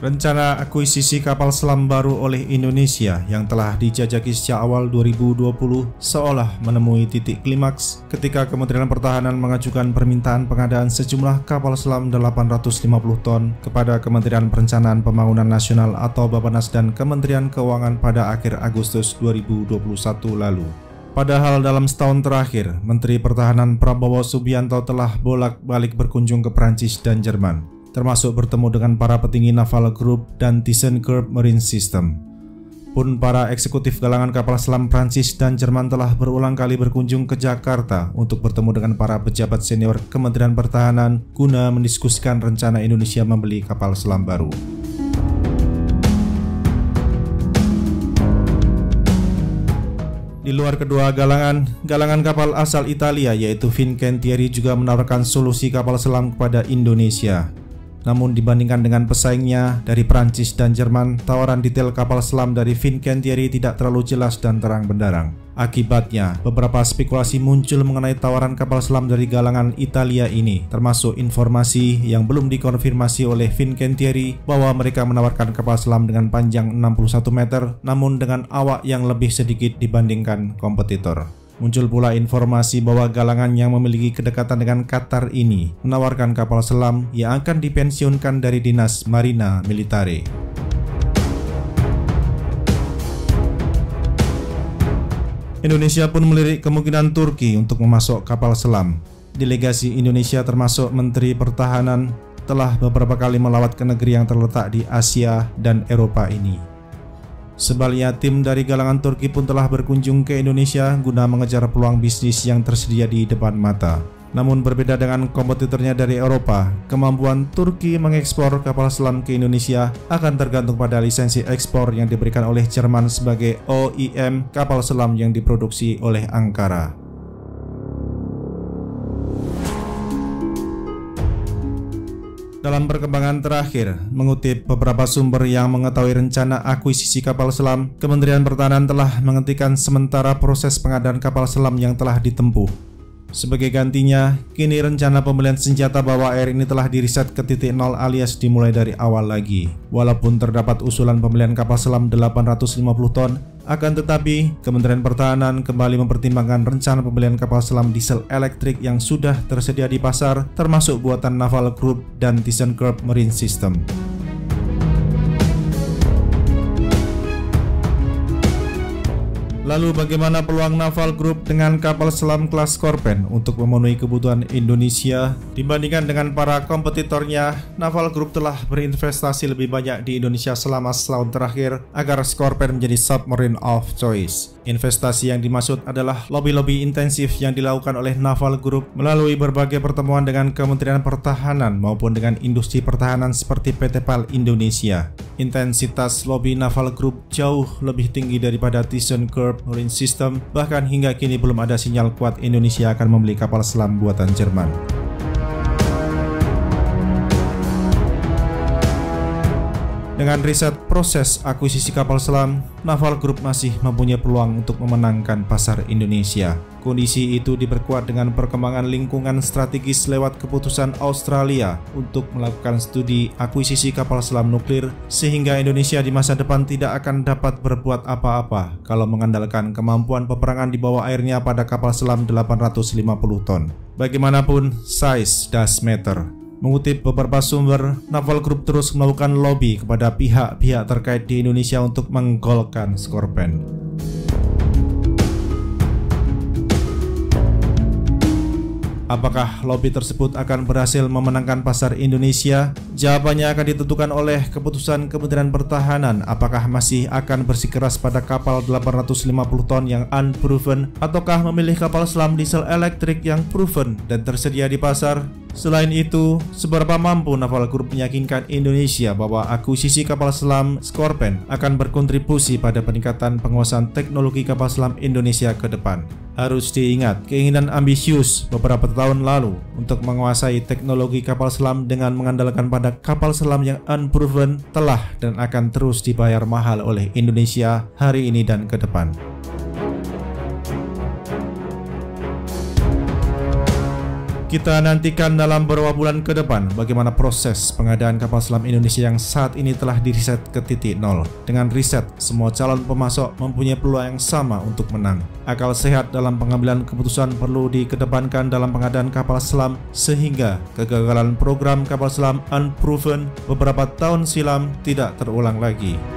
Rencana akuisisi kapal selam baru oleh Indonesia yang telah dijajaki sejak awal 2020 seolah menemui titik klimaks ketika Kementerian Pertahanan mengajukan permintaan pengadaan sejumlah kapal selam 850 ton kepada Kementerian Perencanaan Pembangunan Nasional atau Bappenas dan Kementerian Keuangan pada akhir Agustus 2021 lalu. Padahal dalam setahun terakhir, Menteri Pertahanan Prabowo Subianto telah bolak-balik berkunjung ke Prancis dan Jerman, termasuk bertemu dengan para petinggi Naval Group dan ThyssenKrupp Marine System. Pun para eksekutif galangan kapal selam Prancis dan Jerman telah berulang kali berkunjung ke Jakarta untuk bertemu dengan para pejabat senior Kementerian Pertahanan guna mendiskusikan rencana Indonesia membeli kapal selam baru. Di luar kedua galangan kapal asal Italia yaitu Fincantieri juga menawarkan solusi kapal selam kepada Indonesia. Namun dibandingkan dengan pesaingnya dari Prancis dan Jerman, tawaran detail kapal selam dari Fincantieri tidak terlalu jelas dan terang benderang. Akibatnya, beberapa spekulasi muncul mengenai tawaran kapal selam dari galangan Italia ini, termasuk informasi yang belum dikonfirmasi oleh Fincantieri bahwa mereka menawarkan kapal selam dengan panjang 61 meter, namun dengan awak yang lebih sedikit dibandingkan kompetitor. Muncul pula informasi bahwa galangan yang memiliki kedekatan dengan Qatar ini menawarkan kapal selam yang akan dipensiunkan dari Dinas Marina Militare. Indonesia pun melirik kemungkinan Turki untuk memasok kapal selam. Delegasi Indonesia termasuk Menteri Pertahanan telah beberapa kali melawat ke negeri yang terletak di Asia dan Eropa ini. Sebaliknya, tim dari galangan Turki pun telah berkunjung ke Indonesia guna mengejar peluang bisnis yang tersedia di depan mata. Namun berbeda dengan kompetitornya dari Eropa, kemampuan Turki mengekspor kapal selam ke Indonesia akan tergantung pada lisensi ekspor yang diberikan oleh Jerman sebagai OEM kapal selam yang diproduksi oleh Ankara. Dalam perkembangan terakhir, mengutip beberapa sumber yang mengetahui rencana akuisisi kapal selam, Kementerian Pertahanan telah menghentikan sementara proses pengadaan kapal selam yang telah ditempuh. Sebagai gantinya, kini rencana pembelian senjata bawah air ini telah diriset ke titik nol alias dimulai dari awal lagi. Walaupun terdapat usulan pembelian kapal selam 850 ton, akan tetapi Kementerian Pertahanan kembali mempertimbangkan rencana pembelian kapal selam diesel elektrik yang sudah tersedia di pasar, termasuk buatan Naval Group dan ThyssenKrupp Marine System. Lalu bagaimana peluang Naval Group dengan kapal selam kelas Scorpion untuk memenuhi kebutuhan Indonesia? Dibandingkan dengan para kompetitornya, Naval Group telah berinvestasi lebih banyak di Indonesia selama setahun terakhir agar Scorpion menjadi submarine of choice. Investasi yang dimaksud adalah lobby-lobby intensif yang dilakukan oleh Naval Group melalui berbagai pertemuan dengan Kementerian Pertahanan maupun dengan industri pertahanan seperti PT PAL Indonesia. Intensitas lobby Naval Group jauh lebih tinggi daripada ThyssenKrupp Marine System, bahkan hingga kini belum ada sinyal kuat Indonesia akan membeli kapal selam buatan Jerman. Dengan riset proses akuisisi kapal selam, Naval Group masih mempunyai peluang untuk memenangkan pasar Indonesia. Kondisi itu diperkuat dengan perkembangan lingkungan strategis lewat keputusan Australia untuk melakukan studi akuisisi kapal selam nuklir, sehingga Indonesia di masa depan tidak akan dapat berbuat apa-apa kalau mengandalkan kemampuan peperangan di bawah airnya pada kapal selam 850 ton. Bagaimanapun, size does matter. Mengutip beberapa sumber, Naval Group terus melakukan lobby kepada pihak-pihak terkait di Indonesia untuk menggolkan Scorpion. Apakah lobby tersebut akan berhasil memenangkan pasar Indonesia? Jawabannya akan ditentukan oleh keputusan Kementerian Pertahanan apakah masih akan bersikeras pada kapal 850 ton yang unproven ataukah memilih kapal selam diesel elektrik yang proven dan tersedia di pasar. Selain itu, seberapa mampu Naval Group meyakinkan Indonesia bahwa akuisisi kapal selam Scorpion akan berkontribusi pada peningkatan penguasaan teknologi kapal selam Indonesia ke depan. Harus diingat, keinginan ambisius beberapa tahun lalu untuk menguasai teknologi kapal selam dengan mengandalkan pada kapal selam yang unproven telah dan akan terus dibayar mahal oleh Indonesia hari ini dan ke depan. Kita nantikan dalam beberapa bulan ke depan bagaimana proses pengadaan kapal selam Indonesia yang saat ini telah diriset ke titik nol. Dengan riset, semua calon pemasok mempunyai peluang yang sama untuk menang. Akal sehat dalam pengambilan keputusan perlu dikedepankan dalam pengadaan kapal selam sehingga kegagalan program kapal selam Unproven beberapa tahun silam tidak terulang lagi.